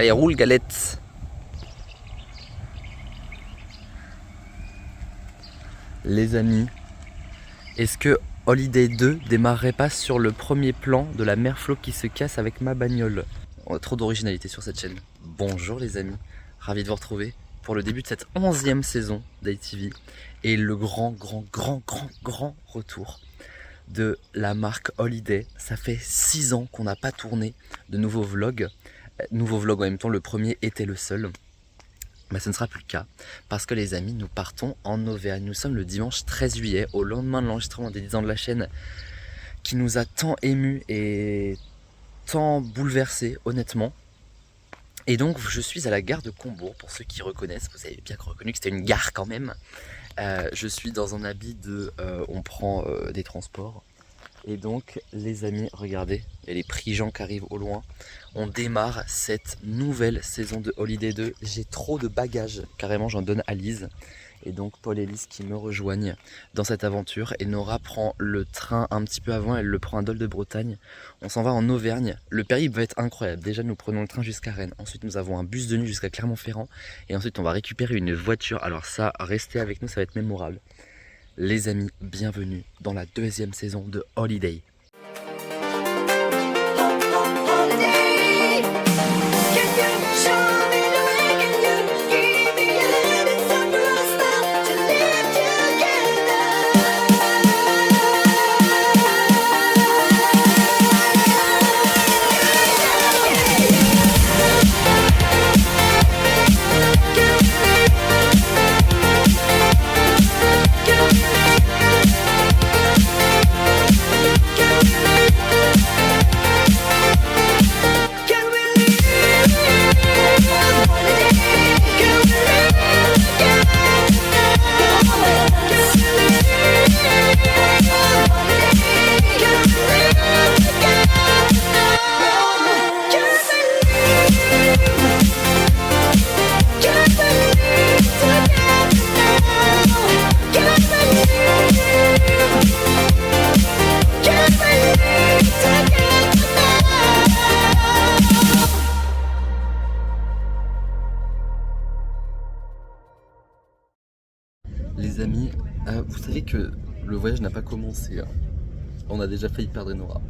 Allez, roule galette. Les amis, est-ce que Holiday 2 démarrerait pas sur le premier plan de la mère Flo qui se casse avec ma bagnole? On a trop d'originalité sur cette chaîne. Bonjour les amis, ravi de vous retrouver pour le début de cette 11e saison d'ITV et le grand retour de la marque Holiday. Ça fait 6 ans qu'on n'a pas tourné de nouveaux vlogs. Nouveau vlog en même temps, le premier était le seul. Mais ce ne sera plus le cas parce que les amis, nous partons en Auvergne. Nous sommes le dimanche 13 juillet, au lendemain de l'enregistrement des 10 ans de la chaîne qui nous a tant émus et tant bouleversés honnêtement. Et donc je suis à la gare de Combourg, pour ceux qui reconnaissent, vous avez bien reconnu que c'était une gare quand même. Je suis dans un habit de on prend des transports. Et donc les amis, regardez, il y a les Prigents qui arrivent au loin. On démarre cette nouvelle saison de Holiday 2. J'ai trop de bagages, carrément j'en donne à Lise. Et donc Paul et Lise qui me rejoignent dans cette aventure. Et Nora prend le train un petit peu avant, elle le prend à Dol de Bretagne. On s'en va en Auvergne. Le périple va être incroyable. Déjà nous prenons le train jusqu'à Rennes. Ensuite nous avons un bus de nuit jusqu'à Clermont-Ferrand. Et ensuite on va récupérer une voiture. Alors ça, restez avec nous, ça va être mémorable. Les amis, bienvenue dans la 2e saison de Holiday. Les amis, vous savez que le voyage n'a pas commencé. Hein. On a déjà failli perdre Nora.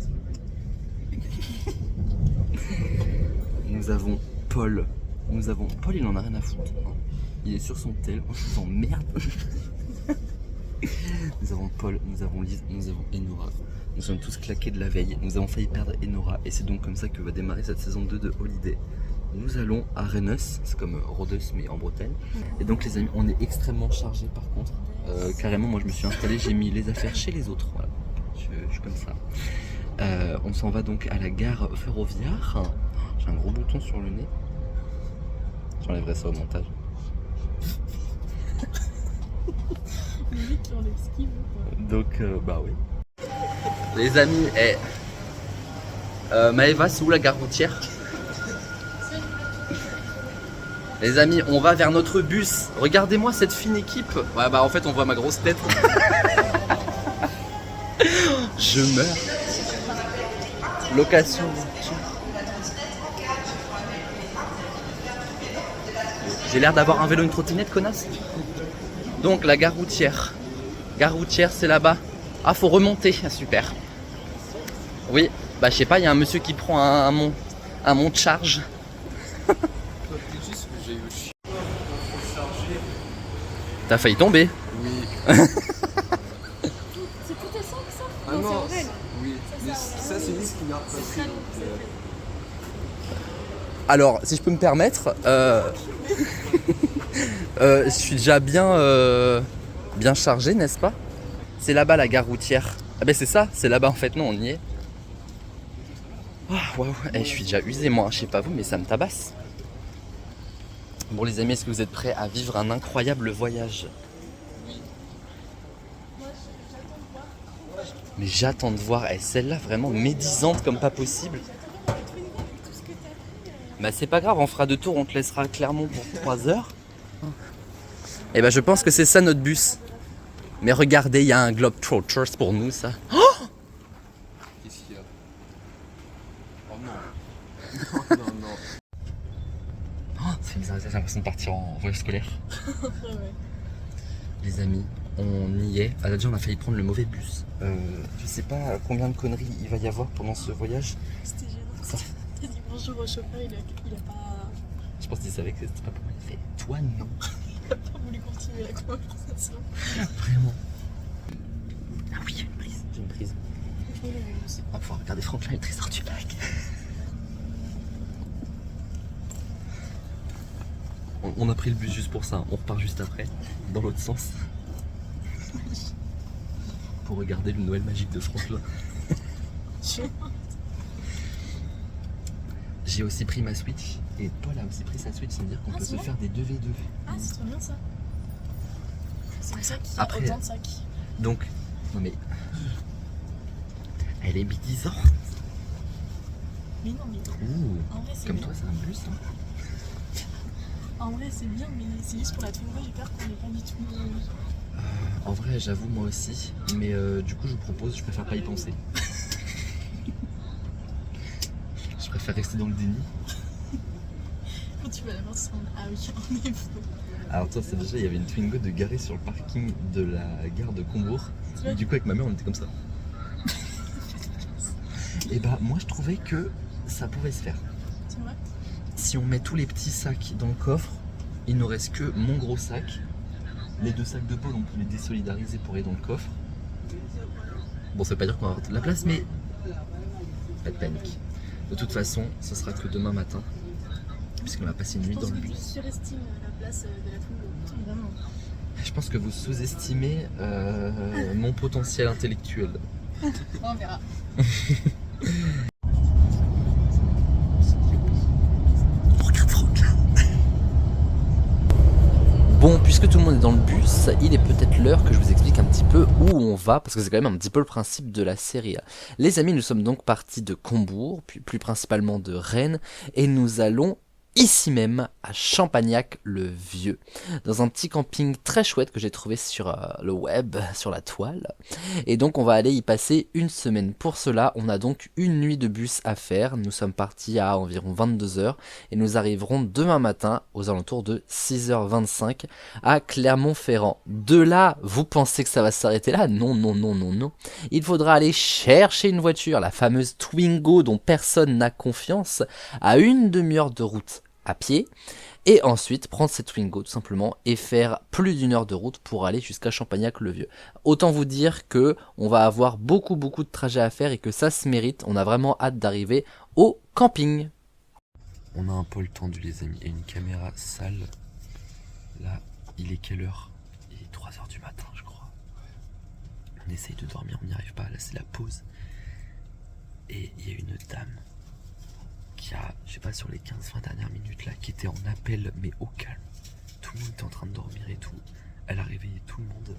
Nous avons Paul. Paul, il en a rien à foutre. Hein. Il est sur son tel. On s'emmerde. Nous avons Paul, nous avons Lise, nous avons Enora. Nous sommes tous claqués de la veille. Nous avons failli perdre Enora. Et c'est donc comme ça que va démarrer cette saison 2 de Holiday. Nous allons à Rennes, c'est comme Rhodes mais en Bretagne. Et donc les amis, on est extrêmement chargé par contre. Carrément, moi je me suis installé, j'ai mis les affaires chez les autres. Voilà. Je suis comme ça. On s'en va donc à la gare ferroviaire. J'ai un gros bouton sur le nez. J'enlèverai ça au montage. Donc bah oui. Les amis, Maëva, c'est où la gare routière? Les amis, on va vers notre bus. Regardez-moi cette fine équipe. Ouais, bah en fait, on voit ma grosse tête. Je meurs. Location. J'ai l'air d'avoir un vélo, une trottinette, connasse. Donc, la gare routière. Gare routière, c'est là-bas. Ah, faut remonter. Ah, super. Oui, bah je sais pas, il y a un monsieur qui prend un mont de charge. T'as failli tomber. Oui. C'est tout ça que ça? Ah Non, non, c'est vrai. oui. Mais ça, c'est Lise qui m'a repris. Alors, si je peux me permettre, je suis déjà bien chargé, n'est-ce pas? C'est là-bas la gare routière. Ah ben c'est ça, c'est là-bas en fait, non, on y est. Ah, waouh, je suis déjà usé moi, je sais pas vous, mais ça me tabasse. Bon les amis, est-ce que vous êtes prêts à vivre un incroyable voyage? Mais j'attends de voir, celle-là vraiment médisante comme pas possible. Bah c'est pas grave, on fera 2 tours, on te laissera à Clermont pour 3 heures. Et bah je pense que c'est ça notre bus. Mais regardez, il y a un Globetrotters pour nous ça. Oh, Qu'est-ce qu'il y a? Oh non. Non, non, non. bizarre, j'ai l'impression de partir en voyage scolaire. Ouais. Les amis, on y est. Déjà, on a failli prendre le mauvais bus. Je sais pas combien de conneries il va y avoir pendant ce voyage. C'était gênant. Ça- T'as dit bonjour au chauffeur, il a pas... Je pense qu'il savait que c'était pas pour moi. Il fait toi non. Il a pas voulu continuer la conversation. Vraiment. Ah oui, il y a une prise. J'ai une prise. Franchement, il a aussi. On va pouvoir regarder Franklin et le trésor du lac. On a pris le bus juste pour ça. On repart juste après, dans l'autre sens. Pour regarder le Noël magique de Franklin. J'ai aussi pris ma Switch et Paul a aussi pris sa Switch, ça veut dire qu'on peut se faire des 2v2. Ah, c'est trop bien ça. C'est pour ça qu'il y a Après- autant de sacs. Donc, non mais. Elle est bidisante. Mais non, mais Ouh, en vrai, c'est comme bien. toi, c'est un bus. Hein. En vrai, c'est bien, mais c'est juste pour la Twingo, j'ai peur qu'on n'ait pas du tout. En vrai, j'avoue, moi aussi. Mais du coup, je vous propose, je préfère pas y penser. Je préfère rester dans le déni. Quand tu vas la voir, tu seras en... Ah oui, en effet. Alors, toi, c'est déjà, il y avait une Twingo de garée sur le parking de la gare de Combourg. C'est vrai. Du coup, avec ma mère, on était comme ça. Et bah, moi, je trouvais que ça pouvait se faire. C'est vrai. Si on met tous les petits sacs dans le coffre, il ne reste que mon gros sac. Les 2 sacs de Paul, on peut les désolidariser pour aller dans le coffre. Bon, ça veut pas dire qu'on va avoir de la place, mais pas de panique. De toute façon, ce sera que demain matin, puisqu'on va passer une nuit Je pense dans le que tu bus. surestimes la place de la Twingo. Vraiment. Je pense que vous sous-estimez mon potentiel intellectuel. On verra. Bon, puisque tout le monde est dans le bus, il est peut-être l'heure que je vous explique un petit peu où on va, parce que c'est quand même un petit peu le principe de la série. Les amis, nous sommes donc partis de Combourg, puis plus principalement de Rennes, et nous allons ici même à Champagnac-le-Vieux, dans un petit camping très chouette que j'ai trouvé sur le web, sur la toile. Et donc on va aller y passer une semaine. Pour cela, on a donc une nuit de bus à faire. Nous sommes partis à environ 22h et nous arriverons demain matin aux alentours de 6h25 à Clermont-Ferrand. De là, vous pensez que ça va s'arrêter là? Non, non, non, non, non. Il faudra aller chercher une voiture, la fameuse Twingo dont personne n'a confiance, à une demi-heure de route à pied, et ensuite prendre cette Twingo tout simplement et faire plus d'1 heure de route pour aller jusqu'à Champagnac-le-Vieux. Autant vous dire que on va avoir beaucoup de trajets à faire et que ça se mérite. On a vraiment hâte d'arriver au camping. On a un pôle tendu les amis et une caméra sale. Là, il est quelle heure? Il est 3h du matin je crois. On essaye de dormir, on n'y arrive pas. Là c'est la pause. Et il y a une dame qui a, je sais pas, sur les 15-20 dernières minutes là, qui était en appel mais au calme. Tout le monde était en train de dormir et tout. Elle a réveillé tout le monde.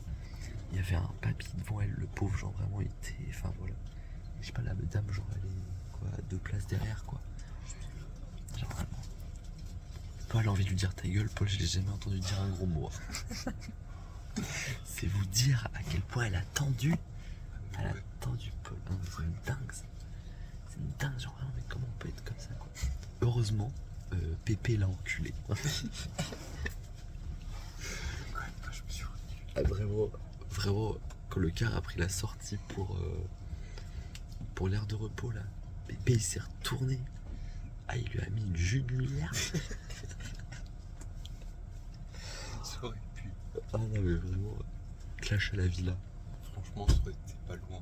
Il y avait un papy devant elle, le pauvre, genre vraiment il était, enfin voilà. Je sais pas, la dame genre elle est quoi, 2 places derrière quoi. Genre vraiment. Paul a envie de lui dire ta gueule, Paul je l'ai jamais entendu dire un gros mot. C'est vous dire à quel point elle a tendu. Elle a tendu Paul. Hein, c'est une dingue ça. C'est une dingue, genre vraiment, mais comment on peut être comme ça quoi. Heureusement, Pépé l'a enculé. Ah, vraiment, quand le car a pris la sortie pour l'aire de repos là, Pépé il s'est retourné. Ah, il lui a mis une jus de lumière. Ça aurait pu. Ah non mais vraiment, clash à la villa. Franchement, ça aurait été pas loin.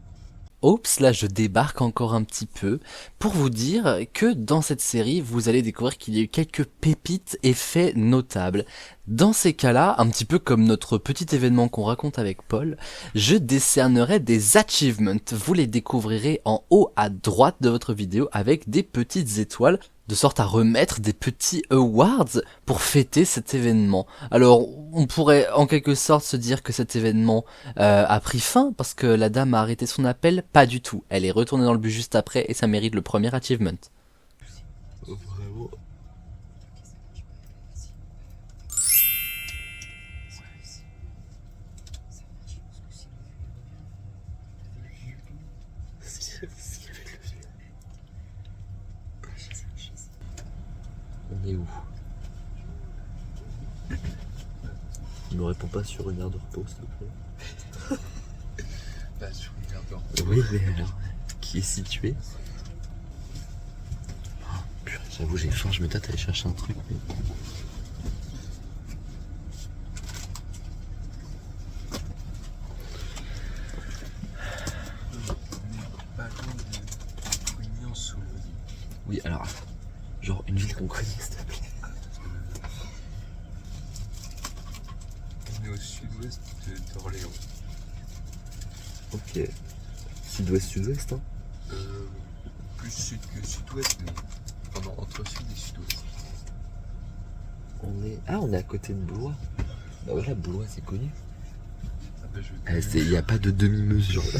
Oups, là je débarque encore un petit peu pour vous dire que dans cette série, vous allez découvrir qu'il y a eu quelques pépites et faits notables. Dans ces cas-là, un petit peu comme notre petit événement qu'on raconte avec Paul, je décernerai des achievements. Vous les découvrirez en haut à droite de votre vidéo avec des petites étoiles, de sorte à remettre des petits awards pour fêter cet événement. Alors, on pourrait en quelque sorte se dire que cet événement a pris fin parce que la dame a arrêté son appel. Pas du tout. Elle est retournée dans le bus juste après et ça mérite le premier achievement. Vraiment. On est où? me réponds pas sur une aire de repos, s'il te plaît? Bah, sur une aire de repos. Oui, mais alors, qui est situé? Oh, purée, j'avoue, j'ai faim, je me tâte à aller chercher un truc. Mais... Pas loin de Cognan-sous-le. Oui, alors, genre une ville qu'on connaît, s'il te plaît. On est au sud-ouest d'Orléans. Ok. Sud-ouest, hein? Plus sud que sud-ouest, mais pendant entre sud et sud-ouest. On est à côté de Blois. Bah voilà, Blois, c'est connu. Ah bah, je Il n'y a pas de demi-mesure là.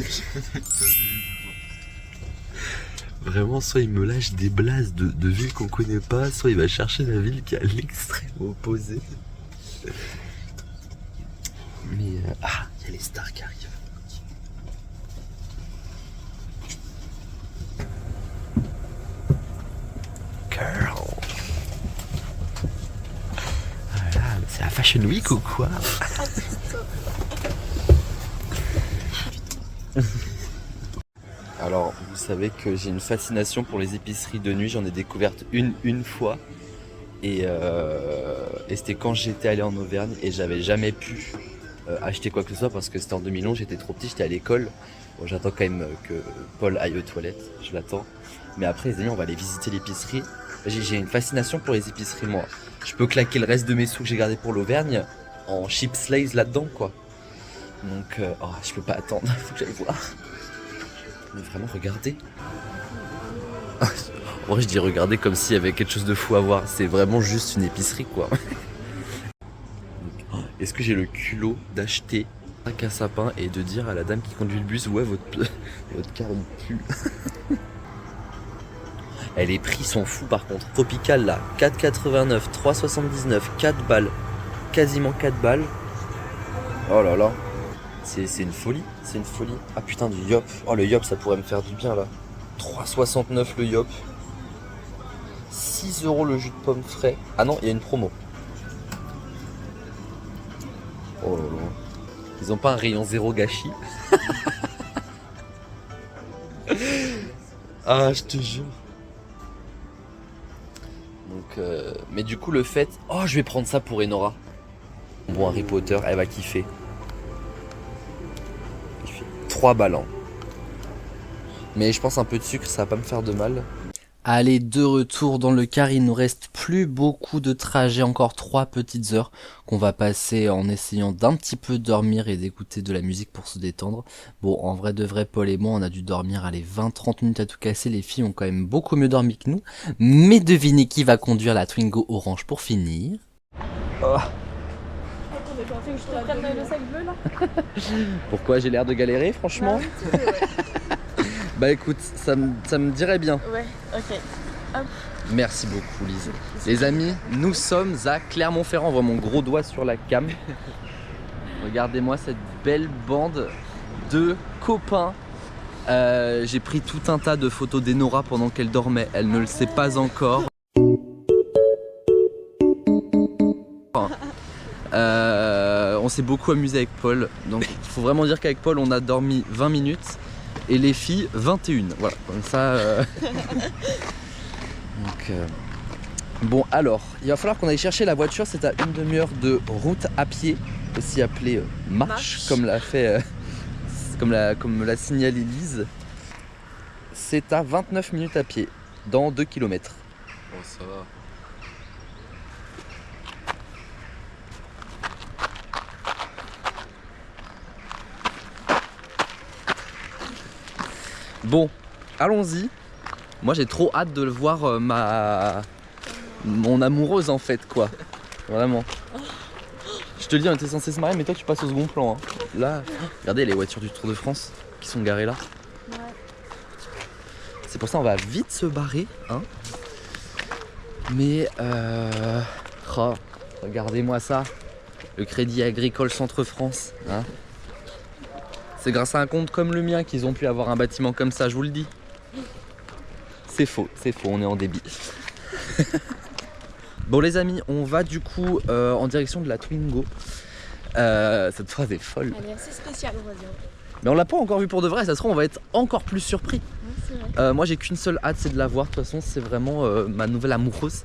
Vraiment, soit il me lâche des blases de villes qu'on connaît pas, soit il va chercher la ville qui est à l'extrême opposé. Mais il y a les stars qui arrivent. Girl. Voilà, c'est la Fashion Week ou quoi? Alors, vous savez que j'ai une fascination pour les épiceries de nuit. J'en ai découverte une fois. Et c'était quand j'étais allé en Auvergne et j'avais jamais pu acheter quoi que ce soit parce que c'était en 2011, j'étais trop petit, j'étais à l'école. Bon, j'attends quand même que Paul aille aux toilettes, je l'attends. Mais après, les amis, on va aller visiter l'épicerie. J'ai une fascination pour les épiceries, moi. Je peux claquer le reste de mes sous que j'ai gardés pour l'Auvergne en chips Lays là-dedans, quoi. Donc, je peux pas attendre, faut que j'aille voir. Mais vraiment, regardez. En vrai, je dis regardez comme s'il y avait quelque chose de fou à voir. C'est vraiment juste une épicerie, quoi. Est-ce que j'ai le culot d'acheter un sac à sapin et de dire à la dame qui conduit le bus, ouais, votre car il pue. Les prix sont fous par contre. Tropical là, 4,89, 3,79, 4 balles. Quasiment 4 balles. Oh là là. C'est une folie, c'est une folie. Ah putain, du Yop. Oh, le Yop, ça pourrait me faire du bien là. 3,69 le Yop. 6 € le jus de pomme frais. Ah non, il y a une promo. Oh là là. Ils ont pas un rayon zéro gâchis. Ah, je te jure. Donc, mais du coup, le fait. Oh, je vais prendre ça pour Enora. Bon, Harry Potter, elle va kiffer. 3 balles. Hein. Mais je pense un peu de sucre, ça va pas me faire de mal. Allez, de retour dans le car, il nous reste plus beaucoup de trajet, encore 3 petites heures qu'on va passer en essayant d'un petit peu dormir et d'écouter de la musique pour se détendre. Bon, en vrai de vrai, Paul et moi, on a dû dormir, allez, 20-30 minutes à tout casser, les filles ont quand même beaucoup mieux dormi que nous. Mais devinez qui va conduire la Twingo orange pour finir. Oh. Tu veux que je te prenne le sac bleu là? Pourquoi j'ai l'air de galérer, franchement? Bah écoute, ça me dirait bien. Ouais, ok. Hop. Merci beaucoup Lise. Les amis, nous sommes à Clermont-Ferrand. On voit mon gros doigt sur la cam. Regardez-moi cette belle bande de copains. J'ai pris tout un tas de photos d'Enora pendant qu'elle dormait. Elle ne le sait pas encore. On s'est beaucoup amusé avec Paul. Donc il faut vraiment dire qu'avec Paul on a dormi 20 minutes. Et les filles 21, voilà, comme ça. Donc, bon, alors, il va falloir qu'on aille chercher la voiture. C'est à une demi-heure de route à pied, aussi appelée marche, comme l'a fait, comme l'a signalé Lise. C'est à 29 minutes à pied, dans 2 km. Bon, ça va. Bon, allons-y. Moi j'ai trop hâte de le voir mon amoureuse en fait quoi. Vraiment. Je te le dis, on était censé se marier mais toi tu passes au second plan. Hein. Là, regardez les voitures du Tour de France qui sont garées là. Ouais. C'est pour ça on va vite se barrer. Hein. Mais oh, regardez-moi ça. Le Crédit Agricole Centre-France. Hein. C'est grâce à un compte comme le mien qu'ils ont pu avoir un bâtiment comme ça, je vous le dis. C'est faux, on est en débit. Bon les amis, on va du coup en direction de la Twingo. Cette phrase est folle. Elle est assez spéciale, on va dire. Mais on l'a pas encore vu pour de vrai, ça se trouve on va être encore plus surpris. Ouais, c'est vrai. Moi j'ai qu'une seule hâte, c'est de la voir. De toute façon c'est vraiment ma nouvelle amoureuse.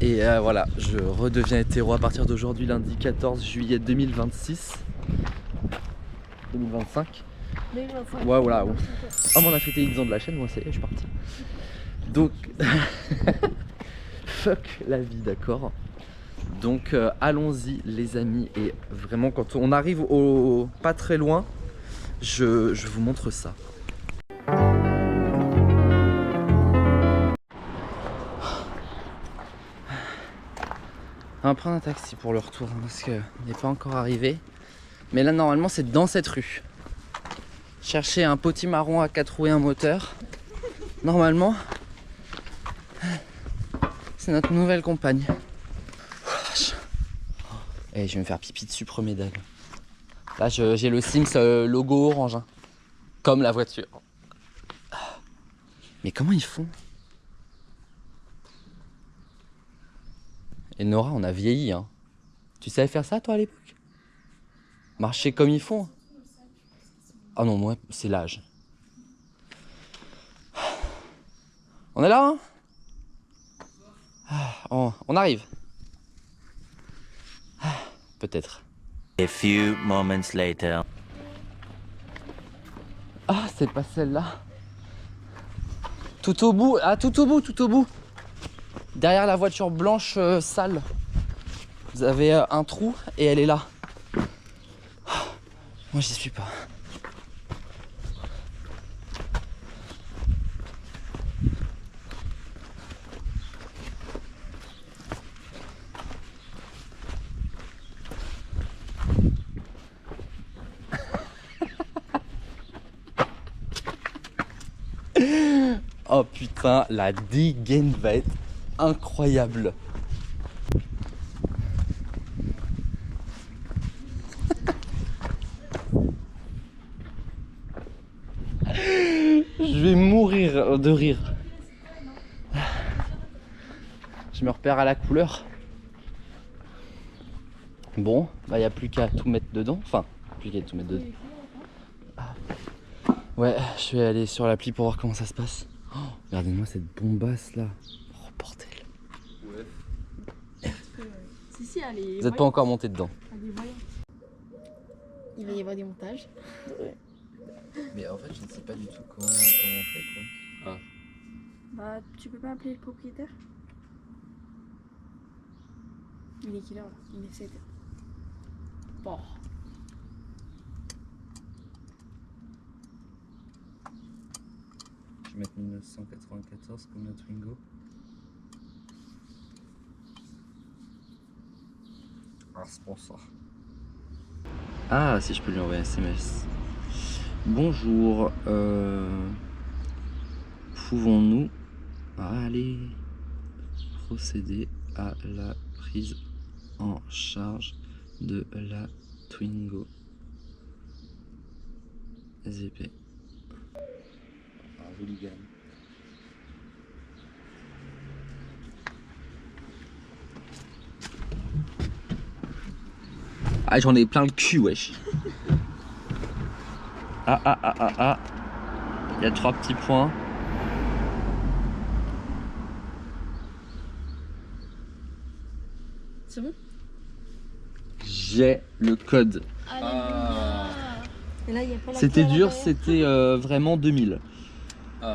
Et voilà, je redeviens hétéro à partir d'aujourd'hui, lundi 14 juillet 2026. 2025. 2025. Ouais, voilà. Ouais. Oh, mais on a fêté les 10 ans de la chaîne, moi, ça y est, je suis parti. Donc, fuck la vie, d'accord. Donc, allons-y, les amis. Et vraiment, quand on arrive au pas très loin, je vous montre ça. On va prendre un taxi pour le retour, hein, parce qu'il n'est pas encore arrivé. Mais là, normalement, c'est dans cette rue. Chercher un potimarron à 4 roues et un moteur. Normalement, c'est notre nouvelle compagne. Et je vais me faire pipi dessus, premier dague. Là, j'ai le Sims logo orange. Hein. Comme la voiture. Mais comment ils font? Et Nora, on a vieilli. Hein. Tu savais faire ça, toi, à l'époque? Marcher comme ils font? Ah non, moi, c'est l'âge. On est là, hein? On arrive. Peut-être. A few moments later. Ah, c'est pas celle-là. Tout au bout, ah tout au bout, tout au bout. Derrière la voiture blanche sale. Vous avez un trou et elle est là. Moi, j'y suis pas. Oh putain, la dégaine va être incroyable. Je vais mourir de rire. Je me repère à la couleur. Bon, bah y a plus qu'à tout mettre dedans. Enfin, plus qu'à tout mettre dedans. Ah. Ouais, je vais aller sur l'appli pour voir comment ça se passe. Oh, regardez-moi cette bombasse là. Oh bordel. Ouais. Si, allez. Vous êtes pas encore monté dedans. Il va y avoir des montages. Mais en fait, je ne sais pas du tout comment on fait quoi. Bah, tu peux pas appeler le propriétaire? Il est quelle heure là? Il est 7h. Bon. Je vais mettre 1994 comme notre Twingo. Un sponsor. Ah, si je peux lui envoyer un SMS. Bonjour, pouvons-nous aller procéder à la prise en charge de la Twingo ZP? Un joli gamme. Ah, j'en ai plein le cul, wesh. Ah. Il y a 3 petits points. C'est bon? J'ai le code. Et là, il y a pas la C'était clé à dur, l'intérieur. c'était vraiment 2000. Ok.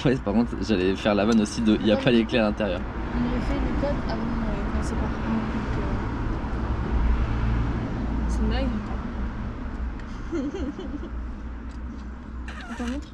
Ouais, par contre, j'allais faire la vanne aussi de il n'y a pas les clés à l'intérieur. Il lui a fait le code avant de commencer par un. C'est une blague? On t'en montre?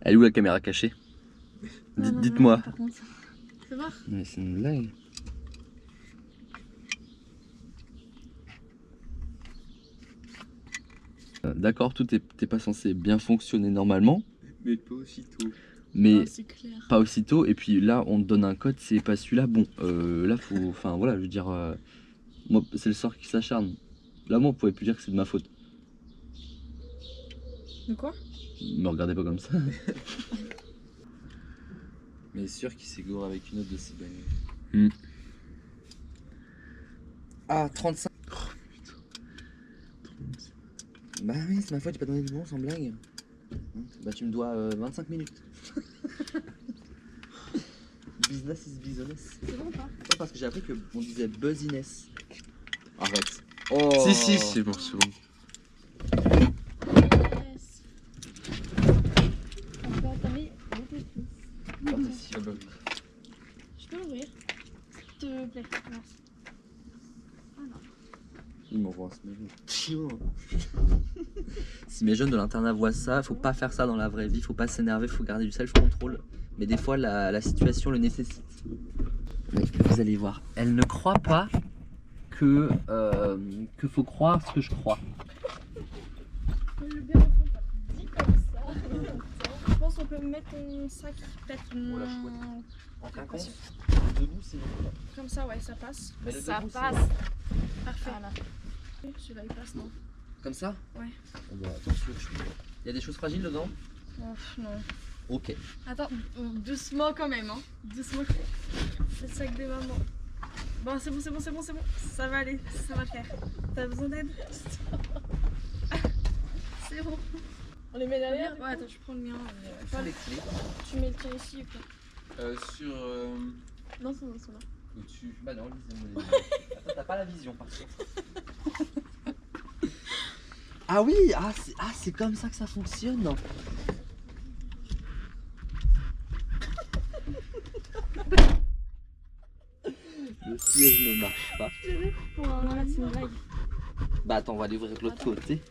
Elle est où la caméra cachée? Non, Dites-moi. par contre. Fais voir. Mais c'est une blague. D'accord, tout est pas censé bien fonctionner normalement. Mais pas aussitôt. Mais Ah, c'est clair. pas aussitôt. Et puis là, on te donne un code, c'est pas celui-là. Bon, là, faut. Enfin, voilà, je veux dire. Moi, c'est le sort qui s'acharne. Là, moi, on pouvait plus dire que c'est de ma faute. De quoi? Me regardez pas comme ça. Mais sûr qu'il s'est gouré avec une autre de ses bagnoles. Ah, 35. Oh putain. Bah oui, c'est ma faute, j'ai pas donné de bon sans blague. Bah tu me dois 25 minutes. Business is business. C'est bon ou pas? Non, parce que j'ai appris qu'on disait buzziness. Arrête. Oh. Si, c'est bon, c'est bon. Yes. On peut entamer le défi. Ah bah oui. Je peux l'ouvrir? S'il te plaît, merci. Il m'envoie un smell. Si mes jeunes de l'internat voient ça, faut pas faire ça dans la vraie vie, faut pas s'énerver, faut garder du self-control. Mais des fois, la situation le nécessite. Mais vous allez voir, elle ne croit pas que faut croire ce que je crois. Le bien au fond, pas dit comme ça. Je pense qu'on peut mettre ton sac peut-être Oh, la chouette. En quinconce. Debout, c'est comme ça, ouais, ça passe. Mais le Ça debout, c'est passe. bon. Parfait. Celui-là, il passe, non? Comme ça? Ouais. Oh bah, attention, il y a des choses fragiles dedans? Non. Ok. Attends, doucement quand même, hein. Doucement. C'est le sac de maman. Bon, c'est bon. Ça va aller, ça va le faire. T'as besoin d'aide? C'est bon. On les met derrière? Ouais, attends, je prends le mien. Pas les clés. Tu mets le tien ici ou quoi? Sur. Non, c'est bon, c'est là. Au-dessus. Bah non, lisez-moi les Attends, t'as pas la vision par contre. Ah oui, c'est comme ça que ça fonctionne. Le siège ne marche pas. Voilà, c'est une blague. Bah attends, on va l'ouvrir de l'autre côté.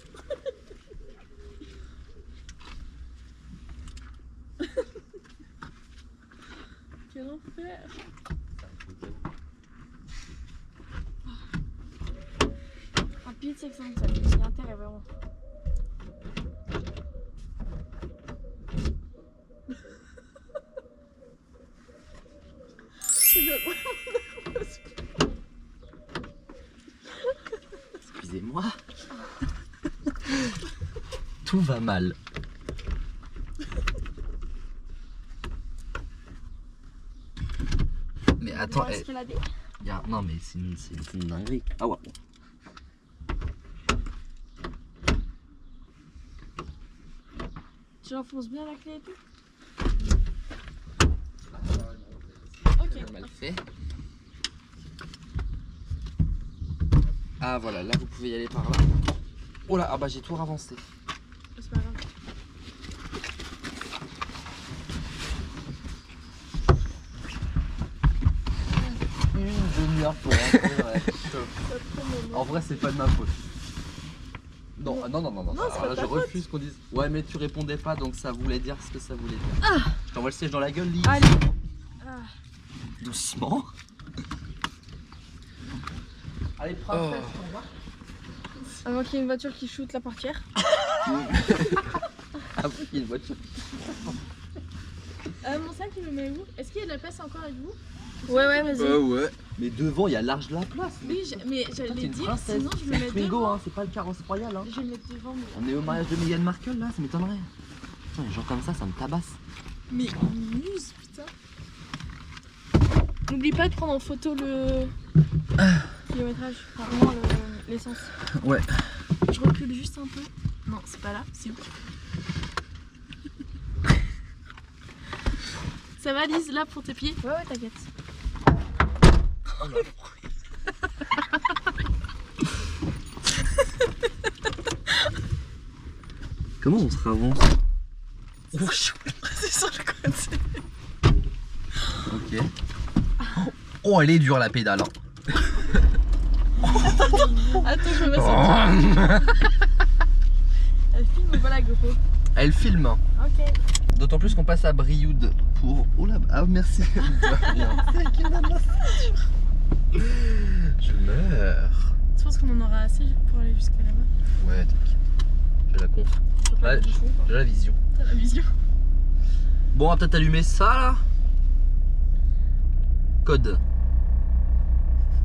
Quel enfer. Rapide, c'est que ça, j'ai intérêt vraiment. Excusez-moi. Tout va mal. Mais attends, non mais c'est une dinguerie. Ah ouais. Tu enfonces bien la clé et tout? Ok. Mal fait. Ah voilà, là vous pouvez y aller par là. Oh là, ah bah j'ai tout avancé. C'est pas grave. Une demi-heure pour rentrer, ouais. En vrai, c'est pas de ma faute. Non, non. c'est pas Alors là, ta je faute. refuse qu'on dise. Ouais, mais tu répondais pas, donc ça voulait dire ce que ça voulait dire. Je t'envoie le siège dans la gueule, Lise. Allez. Ah. Doucement. Allez, princesse, on va. À moins qu'il y ait une voiture qui shoot la portière. Après qu'il y ait une voiture. Mon sac, il le met où? Est-ce qu'il y a de la place encore avec vous? Ouais, vas-y. Ouais. Mais devant, il y a large de la place. Oui, mais Toi, j'allais t'es une dire, princesse. sinon je C'est le mets le Twingo, devant. hein, c'est pas le carrosse royal. Hein. Je vais le mettre devant. Mais... On est au mariage de Meghan Markle là, ça m'étonnerait. Putain, les gens comme ça me tabasse. Mais muse, putain. N'oublie pas de prendre en photo le kilométrage, enfin vraiment l'essence. Ouais. Je recule juste un peu. Non, c'est pas là, c'est où? Ça va Lise, là pour tes pieds? Ouais, t'inquiète. Comment on se avance? C'est sur le côté. Ok. Oh, elle est dure la pédale. Hein. Attends, je me mets sur Elle filme ou pas la GoPro? Elle filme. Ok. D'autant plus qu'on passe à Brioude pour. Oh là, ah merci. C'est qui me donne la ceinture. Je meurs. Tu penses qu'on en aura assez pour aller jusqu'à là-bas? Ouais, t'inquiète. J'ai la conf. Faut pas Ouais, que je joue, quoi. j'ai la vision. T'as la vision. Bon, on va peut-être allumer ça là. Code.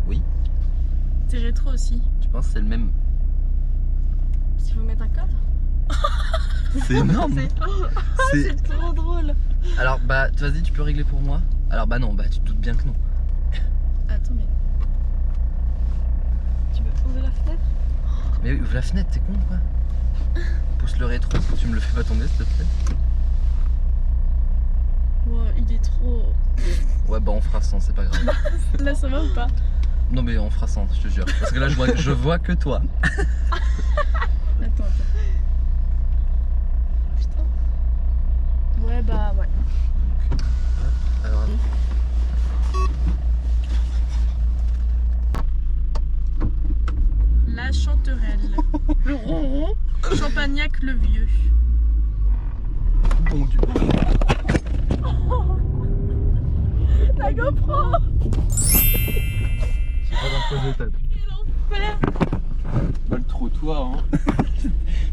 Oui, C'est rétro aussi. je pense que c'est le même. S'il faut mettre un code. C'est énorme. C'est- C'est trop drôle. Alors bah vas-y, tu peux régler pour moi. Alors bah non, bah tu te doutes bien que non. Attends, mais. Tu veux ouvrir la fenêtre? Mais ouvre la fenêtre, t'es con ou quoi? Pousse le rétro, tu me le fais pas tomber s'il te plaît. Wow, il est trop. Ouais bah on fera sans, c'est pas grave. Là, ça va ou pas? Non mais on fera sans, je te jure. Parce que là je vois que toi. Attends. Putain. Ouais, bah ouais. Alors, La chanterelle. Le ronron. Champagnac le vieux. bon Dieu. La GoPro. C'est pas dans quoi j'ai tapé. Bah le trottoir hein.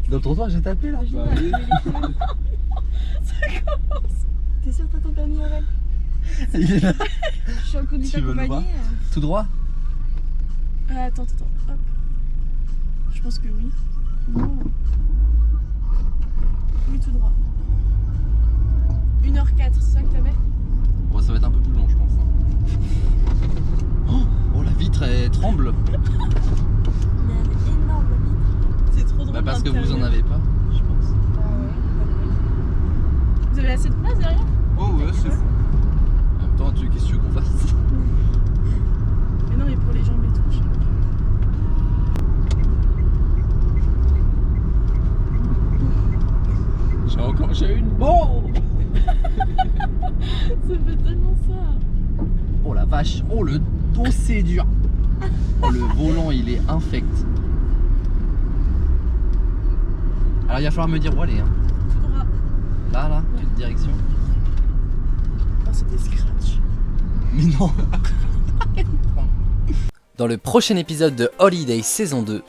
Dans le trottoir j'ai tapé là. Bah oui. T'es sûr que t'as ton permis Aurel? Il est là. Je suis en conduite Tu veux le accompagnée. Tout droit. Attends. Hop. Je pense que oui. Non. Oui, tout droit. 1h04, c'est ça que t'avais? Bon ça va être un peu plus long je pense. Oh la vitre elle tremble. Mais elle est énorme la vitre. C'est trop drôle. Bah parce que vous l'intérieur. en avez pas, je pense. Ah ouais. Vous avez assez de place derrière? Oh ouais c'est fou. En même temps, qu'est-ce que tu veux qu'on fasse? Mais non, mais pour les jambes et tout, je sais pas. J'ai une. Bon. Ça fait tellement ça. Oh la vache, oh le dos c'est dur. Oh le volant il est infect. Alors il va falloir me dire où aller hein. Tout droit. Là, quelle direction? Oh, c'est des scratchs. Mais non. Dans le prochain épisode de Holiday saison 2,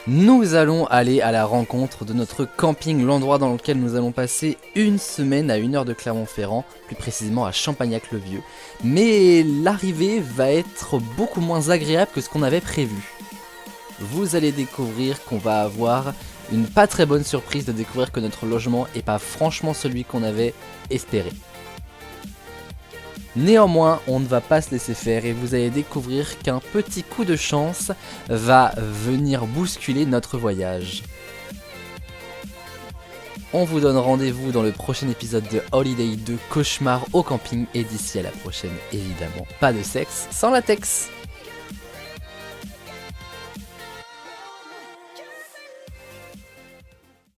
nous allons aller à la rencontre de notre camping, l'endroit dans lequel nous allons passer une semaine à 1 heure de Clermont-Ferrand, plus précisément à Champagnac-le-Vieux. Mais l'arrivée va être beaucoup moins agréable que ce qu'on avait prévu. Vous allez découvrir qu'on va avoir une pas très bonne surprise de découvrir que notre logement est pas franchement celui qu'on avait espéré. Néanmoins, on ne va pas se laisser faire et vous allez découvrir qu'un petit coup de chance va venir bousculer notre voyage. On vous donne rendez-vous dans le prochain épisode de Holiday 2 Cauchemar au camping et d'ici à la prochaine, évidemment, pas de sexe sans latex.